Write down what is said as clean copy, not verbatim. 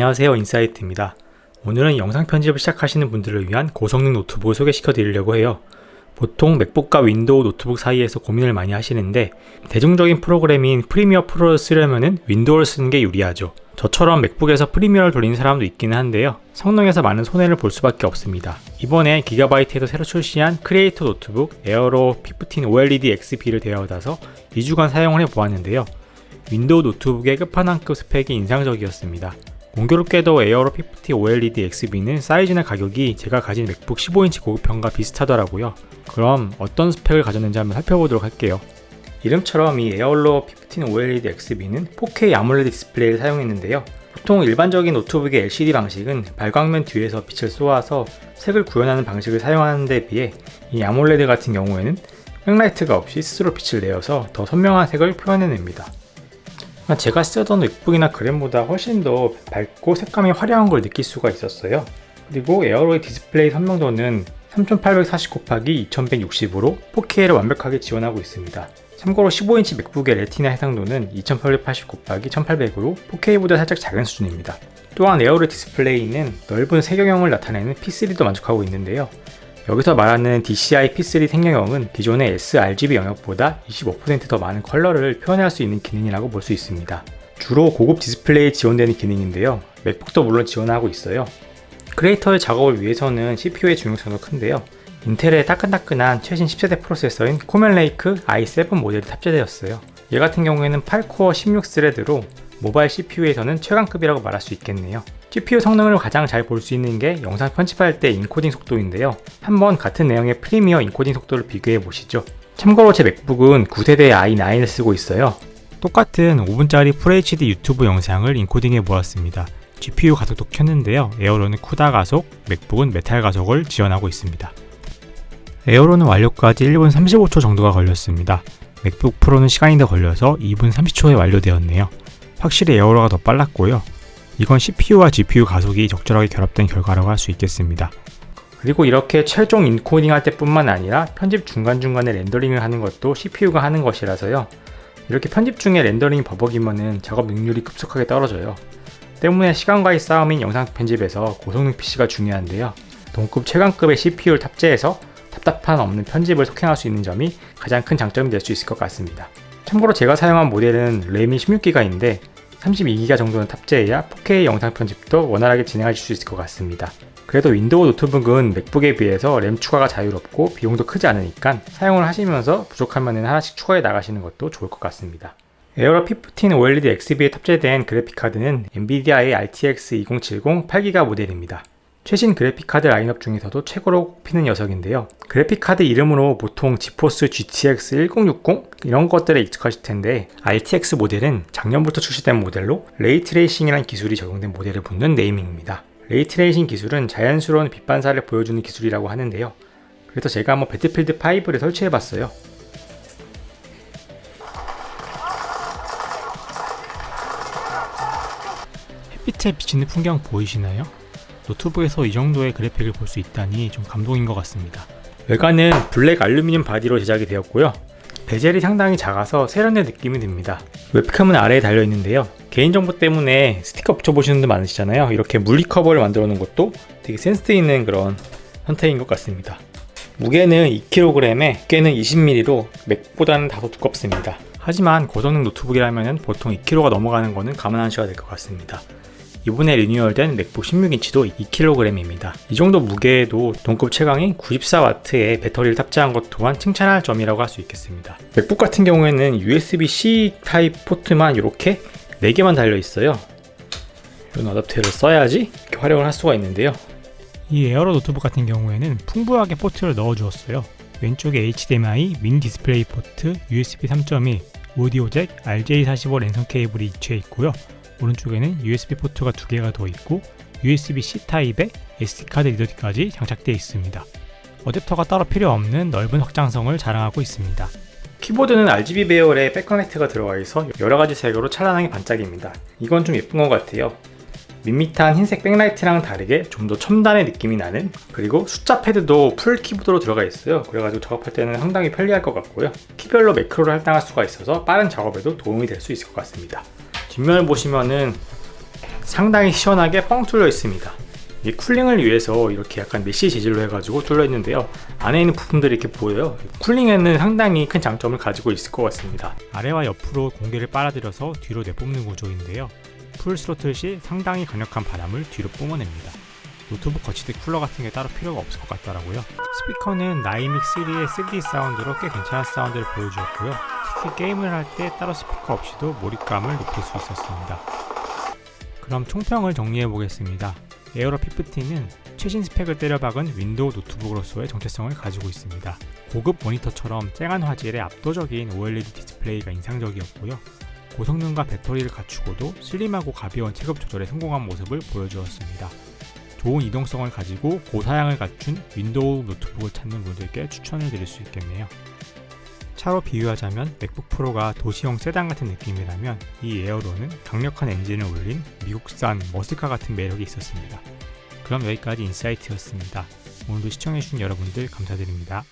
안녕하세요, 인사이트입니다. 오늘은 영상 편집을 시작하시는 분들을 위한 고성능 노트북을 소개시켜 드리려고 해요. 보통 맥북과 윈도우 노트북 사이에서 고민을 많이 하시는데 대중적인 프로그램인 프리미어 프로를 쓰려면 윈도우를 쓰는 게 유리하죠. 저처럼 맥북에서 프리미어를 돌리는 사람도 있기는 한데요. 성능에서 많은 손해를 볼 수밖에 없습니다. 이번에 기가바이트에서 새로 출시한 크리에이터 노트북 에어로 P15 OLED XB를 데려다서 2주간 사용을 해보았는데요. 윈도우 노트북의 끝판왕급 스펙이 인상적이었습니다. 공교롭게도 에어로 P15 OLED XB는 사이즈나 가격이 제가 가진 맥북 15인치 고급형과 비슷하더라고요. 그럼 어떤 스펙을 가졌는지 한번 살펴보도록 할게요. 이름처럼 이 에어로 P15 OLED XB는 4K 아몰레드 디스플레이를 사용했는데요. 보통 일반적인 노트북의 LCD 방식은 발광면 뒤에서 빛을 쏘아서 색을 구현하는 방식을 사용하는 데 비해 이 아몰레드 같은 경우에는 백라이트가 없이 스스로 빛을 내어서 더 선명한 색을 표현해냅니다. 제가 쓰던 맥북이나 그램보다 훨씬 더 밝고 색감이 화려한 걸 느낄 수가 있었어요. 그리고 에어로의 디스플레이 선명도는 3840x2160으로 4K를 완벽하게 지원하고 있습니다. 참고로 15인치 맥북의 레티나 해상도는 2880x1800으로 4K보다 살짝 작은 수준입니다. 또한 에어로 디스플레이는 넓은 색영역을 나타내는 P3도 만족하고 있는데요. 여기서 말하는 DCI P3 색영역은 기존의 sRGB 영역보다 25% 더 많은 컬러를 표현할 수 있는 기능이라고 볼 수 있습니다. 주로 고급 디스플레이에 지원되는 기능인데요. 맥북도 물론 지원하고 있어요. 크리에이터의 작업을 위해서는 CPU의 중요성도 큰데요. 인텔의 따끈따끈한 최신 10세대 프로세서인 코멜레이크 i7 모델이 탑재되었어요. 얘 같은 경우에는 8코어 16스레드로 모바일 CPU에서는 최강급이라고 말할 수 있겠네요. CPU 성능을 가장 잘 볼 수 있는 게 영상 편집할 때 인코딩 속도인데요. 한번 같은 내용의 프리미어 인코딩 속도를 비교해 보시죠. 참고로 제 맥북은 9세대 i9을 쓰고 있어요. 똑같은 5분짜리 FHD 유튜브 영상을 인코딩해 보았습니다. GPU 가속도 켰는데요. 에어로는 쿠다 가속, 맥북은 메탈 가속을 지원하고 있습니다. 에어로는 완료까지 1분 35초 정도가 걸렸습니다. 맥북 프로는 시간이 더 걸려서 2분 30초에 완료되었네요. 확실히 에어로가 더 빨랐고요. 이건 CPU와 GPU 가속이 적절하게 결합된 결과라고 할 수 있겠습니다. 그리고 이렇게 최종 인코딩 할 때뿐만 아니라 편집 중간중간에 렌더링을 하는 것도 CPU가 하는 것이라서요. 이렇게 편집 중에 렌더링이 버벅이면은 작업 능률이 급속하게 떨어져요. 때문에 시간과의 싸움인 영상 편집에서 고성능 PC가 중요한데요. 동급 최강급의 CPU를 탑재해서 답답한 없는 편집을 속행할 수 있는 점이 가장 큰 장점이 될 수 있을 것 같습니다. 참고로 제가 사용한 모델은 램이 16기가인데 32기가 정도는 탑재해야 4K 영상 편집도 원활하게 진행할 수 있을 것 같습니다. 그래도 윈도우 노트북은 맥북에 비해서 램 추가가 자유롭고 비용도 크지 않으니까 사용을 하시면서 부족하면 하나씩 추가해 나가시는 것도 좋을 것 같습니다. 에어로 P15 OLED XB에 탑재된 그래픽카드는 엔비디아의 RTX 2070 8기가 모델입니다. 최신 그래픽카드 라인업 중에서도 최고로 꼽히는 녀석인데요. 그래픽카드 이름으로 보통 지포스 GTX 1060 이런 것들에 익숙하실 텐데 RTX 모델은 작년부터 출시된 모델로 레이트레이싱이라는 기술이 적용된 모델을 붙는 네이밍입니다. 레이트레이싱 기술은 자연스러운 빛 반사를 보여주는 기술이라고 하는데요. 그래서 제가 한번 배틀필드 5를 설치해봤어요. 햇빛에 비치는 풍경 보이시나요? 노트북에서 이 정도의 그래픽을 볼 수 있다니 좀 감동인 것 같습니다. 외관은 블랙 알루미늄 바디로 제작이 되었고요. 베젤이 상당히 작아서 세련된 느낌이 듭니다. 웹캠은 아래에 달려있는데요. 개인정보 때문에 스티커 붙여보시는 분들 많으시잖아요. 이렇게 물리 커버를 만들어 놓은 것도 되게 센스 있는 그런 선택인 것 같습니다. 무게는 2kg에 두께는 20mm로 맥보다는 다소 두껍습니다. 하지만 고성능 노트북이라면 보통 2kg가 넘어가는 거는 감안하셔야 될 것 같습니다. 이번에 리뉴얼된 맥북 16인치도 2kg입니다. 이 정도 무게에도 동급 최강인 94W의 배터리를 탑재한 것 또한 칭찬할 점이라고 할 수 있겠습니다. 맥북 같은 경우에는 USB-C 타입 포트만 이렇게 4개만 달려있어요. 이런 어댑터를 써야지 이렇게 활용을 할 수가 있는데요. 이 에어로 노트북 같은 경우에는 풍부하게 포트를 넣어주었어요. 왼쪽에 HDMI, 미니 디스플레이 포트, USB 3.1, 오디오 잭, RJ45 랜선 케이블이 위치해 있고요. 오른쪽에는 USB 포트가 2개가 더 있고 USB-C 타입의 SD카드 리더기까지 장착되어 있습니다. 어댑터가 따로 필요 없는 넓은 확장성을 자랑하고 있습니다. 키보드는 RGB 배열에 백커넥트가 들어가 있어 여러가지 색으로 찬란하게 반짝입니다. 이건 좀 예쁜 것 같아요. 밋밋한 흰색 백라이트랑 다르게 좀 더 첨단의 느낌이 나는, 그리고 숫자 패드도 풀 키보드로 들어가 있어요. 그래가지고 작업할 때는 상당히 편리할 것 같고요. 키별로 매크로를 할당할 수가 있어서 빠른 작업에도 도움이 될 수 있을 것 같습니다. 뒷면을 보시면은 상당히 시원하게 뻥 뚫려 있습니다. 이 쿨링을 위해서 이렇게 약간 메쉬 재질로 해가지고 뚫려 있는데요, 안에 있는 부품들이 이렇게 보여요. 쿨링에는 상당히 큰 장점을 가지고 있을 것 같습니다. 아래와 옆으로 공기를 빨아들여서 뒤로 내뿜는 구조인데요, 풀 스로틀 시 상당히 강력한 바람을 뒤로 뿜어냅니다. 노트북 거치대 쿨러 같은 게 따로 필요가 없을 것 같더라고요. 스피커는 나이믹 3의 3D 사운드로 꽤 괜찮은 사운드를 보여주었고요, 특히 게임을 할 때 따로 스피커 없이도 몰입감을 높일 수 있었습니다. 그럼 총평을 정리해 보겠습니다. 에어로 P15는 최신 스펙을 때려박은 윈도우 노트북으로서의 정체성을 가지고 있습니다. 고급 모니터처럼 쨍한 화질의 압도적인 OLED 디스플레이가 인상적이었고요, 고성능과 배터리를 갖추고도 슬림하고 가벼운 체급 조절에 성공한 모습을 보여주었습니다. 좋은 이동성을 가지고 고사양을 갖춘 윈도우 노트북을 찾는 분들께 추천을 드릴 수 있겠네요. 차로 비유하자면 맥북 프로가 도시형 세단 같은 느낌이라면 이 에어로는 강력한 엔진을 올린 미국산 머슬카 같은 매력이 있었습니다. 그럼 여기까지 인사이트였습니다. 오늘도 시청해주신 여러분들 감사드립니다.